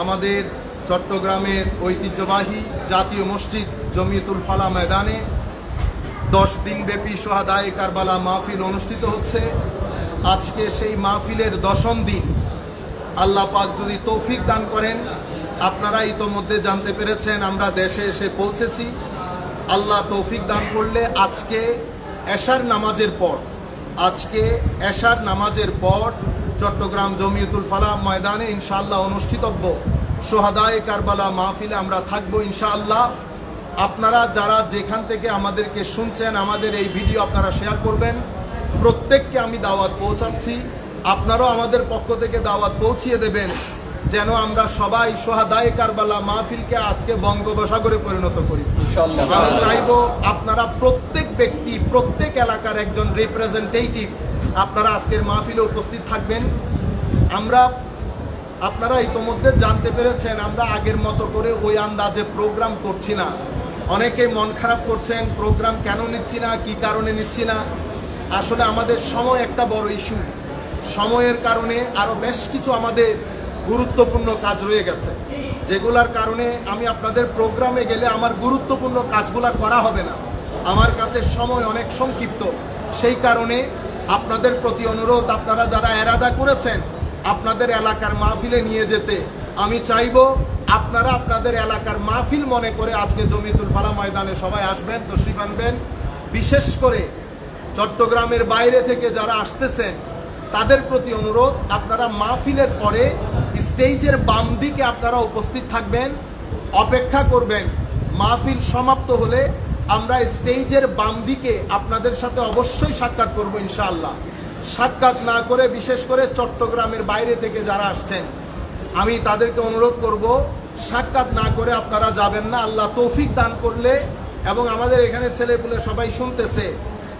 আমাদের চট্টগ্রামের ঐতিহ্যবাহী জাতীয় মসজিদ জমিয়তুল ফালাহ ময়দানে 10 দিনব্যাপী সোহাদায়ে কারবালা মাহফিল অনুষ্ঠিত হচ্ছে। আজকে সেই মাহফিলের 10ম দিন। আল্লাহ পাক যদি তৌফিক দান করেন, আপনারা ইতোমধ্যে জানতে পেরেছেন আমরা দেশে এসে পৌঁছেছি। আল্লাহ তৌফিক দান করলে আজকে এশার নামাজের পর চট্টগ্রাম জমিয়তুল ফালাহ ময়দানে ইনশাআল্লাহ অনুষ্ঠিতব্য সোহাদায়ে কারবালা মাহফিলে আমরা থাকবো ইনশাআল্লাহ। আপনারা যারা যেখান থেকে আমাদেরকে শুনছেন, আমাদের এই ভিডিও আপনারা শেয়ার করবেন। প্রত্যেককে আমি দাওয়াত পৌঁছাচ্ছি, আপনারাও আমাদের পক্ষ থেকে দাওয়াত পৌঁছিয়ে দেবেন, যেন আমরা সবাই সোহাদায়ে কারবালা মাহফিলকে আজকে বঙ্গোপসাগরে পরিণত করি। আমি চাইবো আপনারা প্রত্যেক ব্যক্তি, প্রত্যেক এলাকার একজন রিপ্রেজেন্টেটিভ আপনারা আজকের মাহফিলে উপস্থিত থাকবেন। আপনারা ইতোমধ্যে জানতে পেরেছেন আমরা আগের মতো করে ওই আন্দাজে প্রোগ্রাম করছি না। অনেকেই মন খারাপ করছেন, প্রোগ্রাম কেন নিচ্ছি না, কি কারণে নিচ্ছি না। আসলে আমাদের সময় একটা বড় ইস্যু। সময়ের কারণে আরও বেশ কিছু আমাদের গুরুত্বপূর্ণ কাজ রয়ে গেছে, যেগুলোর কারণে আমি আপনাদের প্রোগ্রামে গেলে আমার গুরুত্বপূর্ণ কাজগুলো করা হবে না। আমার কাছে সময় অনেক সংক্ষিপ্ত। সেই কারণে আপনাদের প্রতি অনুরোধ, আপনারা যারা এরাদা করেছেন আপনাদের এলাকার মাহফিলে নিয়ে যেতে, আমি চাইবো আপনারা আপনাদের এলাকার মাহফিল মনে করে আজকে জমিয়তুল ফালাহ ময়দানে সবাই আসবেন, তশরিফ আনবেন। বিশেষ করে চট্টগ্রামের বাইরে থেকে যারা আসতেছেন তাদের প্রতি অনুরোধ, আপনারা মাহফিলের পরে স্টেজের বাম দিকে আপনারা উপস্থিত থাকবেন, অপেক্ষা করবেন। মাহফিল সমাপ্ত হলে আমরা স্টেজের বাম দিকে আপনাদের সাথে অবশ্যই সাক্ষাৎ করব ইনশাআল্লাহ। সাক্ষাৎ না করে, বিশেষ করে চট্টগ্রামের বাইরে থেকে যারা আসছেন, আমি তাদেরকে অনুরোধ করব সাক্ষাৎ না করে আপনারা যাবেন না। আল্লাহ তৌফিক দান করলে, এবং আমাদের এখানে ছেলেপুলে সবাই শুনতেছে,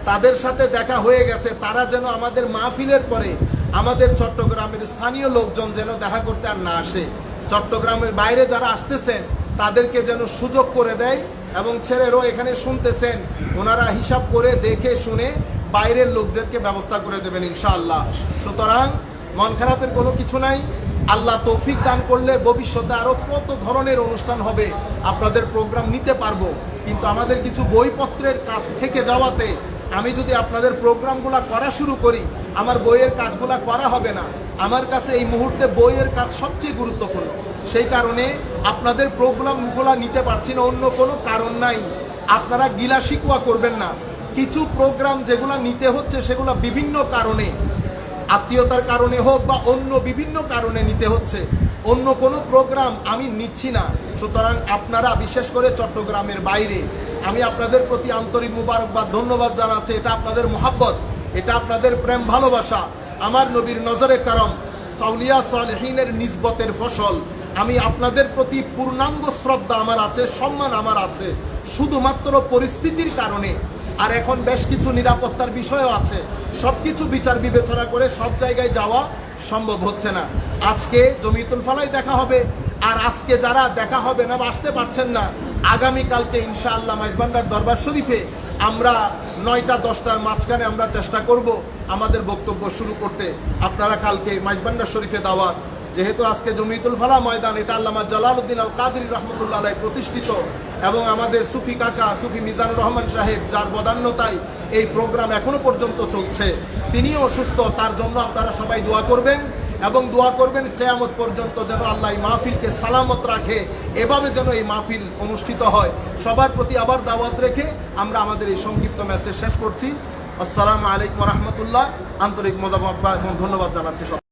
তাদের সাথে দেখা হয়ে গেছে, তারা যেন আমাদের মাহফিলের পরে আমাদের চট্টগ্রামের স্থানীয় লোকজন যেন দেখা করতে আর না আসে। চট্টগ্রামের বাইরে যারা আসতেছেন তাদেরকে যেন সুযোগ করে দেয়, এবং ছেলেরও এখানে শুনতেছেন ওনারা হিসাব করে দেখে শুনে বাইরের লোকদেরকে ব্যবস্থা করে দেবেন ইনশাআল্লাহ। সুতরাং মন খারাপের কোনো কিছু নাই। আল্লাহ তৌফিক দান করলে ভবিষ্যতে আরও কত ধরনের অনুষ্ঠান হবে, আপনাদের প্রোগ্রাম নিতে পারবো। কিন্তু আমাদের কিছু বইপত্রের কাজ থেকে যাওয়াতে আমি যদি আপনাদের প্রোগ্রামগুলো করা শুরু করি, আমার বইয়ের কাজগুলো করা হবে না। আমার কাছে এই মুহূর্তে বইয়ের কাজ সবচেয়ে গুরুত্বপূর্ণ। সেই কারণে আপনাদের প্রোগ্রামগুলো নিতে পারছি না, অন্য কোনো কারণ নাই। আপনারা গিলা শিকওয়া করবেন না। কিছু প্রোগ্রাম যেগুলো নিতে হচ্ছে সেগুলো বিভিন্ন কারণে, আত্মীয়তার কারণে হোক বা অন্য বিভিন্ন কারণে নিতে হচ্ছে। অন্য কোনো প্রোগ্রাম আমি নিচ্ছি না। সুতরাং আপনারা, বিশেষ করে চট্টগ্রামের বাইরে, আমি আপনাদের প্রতি আন্তরিক মুবারকবাদ, ধন্যবাদ জানাচ্ছি। এটা আপনাদের মোহাব্বত, এটা আপনাদের প্রেম ভালোবাসা, আমার নবীর নজরে কারম, সাউলিয়া সালেহিনের নিসবতের ফসল। আমি আপনাদের প্রতি পূর্ণাঙ্গ শ্রদ্ধা আমার আছে, সম্মান আমার আছে, শুধুমাত্র পরিস্থিতির কারণে। আর এখন বেশ কিছু নিরাপত্তার বিষয়ও আছে। সব কিছু বিচার বিবেচনা করে সব জায়গায় যাওয়া সম্ভব হচ্ছে না। আজকে জমিয়তুল ফালাহ দেখা হবে, আর আজকে যারা দেখা হবে না বা আসতে পারছেন না, আগামীকালকে ইনশাআল্লাহ মাইজভান্ডার দরবার শরীফে আমরা 9টা 10টার মাঝখানে আমরা চেষ্টা করব আমাদের বক্তব্য শুরু করতে। আপনারা কালকে মাইজভান্ডার শরীফে দাওয়াত। যেহেতু আজকে জমিয়তুল ফালাহ ময়দান, এটা আল্লামা জালালউদ্দিন আল কাদরি রহমতুল্লাহ আলাইহি প্রতিষ্ঠিত, এবং আমাদের সুফি কাকা সুফি মিজানুর রহমান সাহেব, যার বদান্যতায় এই প্রোগ্রাম এখনো পর্যন্ত চলছে, তিনিও অসুস্থ। তার জন্য আপনারা সবাই দোয়া করবেন, এবং দোয়া করবেন কিয়ামত পর্যন্ত যেন আল্লাহ এই মাহফিলকে সালামত রাখে, এভাবে যেন এই মাহফিল অনুষ্ঠিত হয়। সবার প্রতি আবার দাওয়াত রেখে আমরা আমাদের এই সংক্ষিপ্ত মেসেজ শেষ করছি। আসসালামু আলাইকুম ওয়া রাহমাতুল্লাহ। আন্তরিক মোবারকবাদ এবং ধন্যবাদ জানাচ্ছি।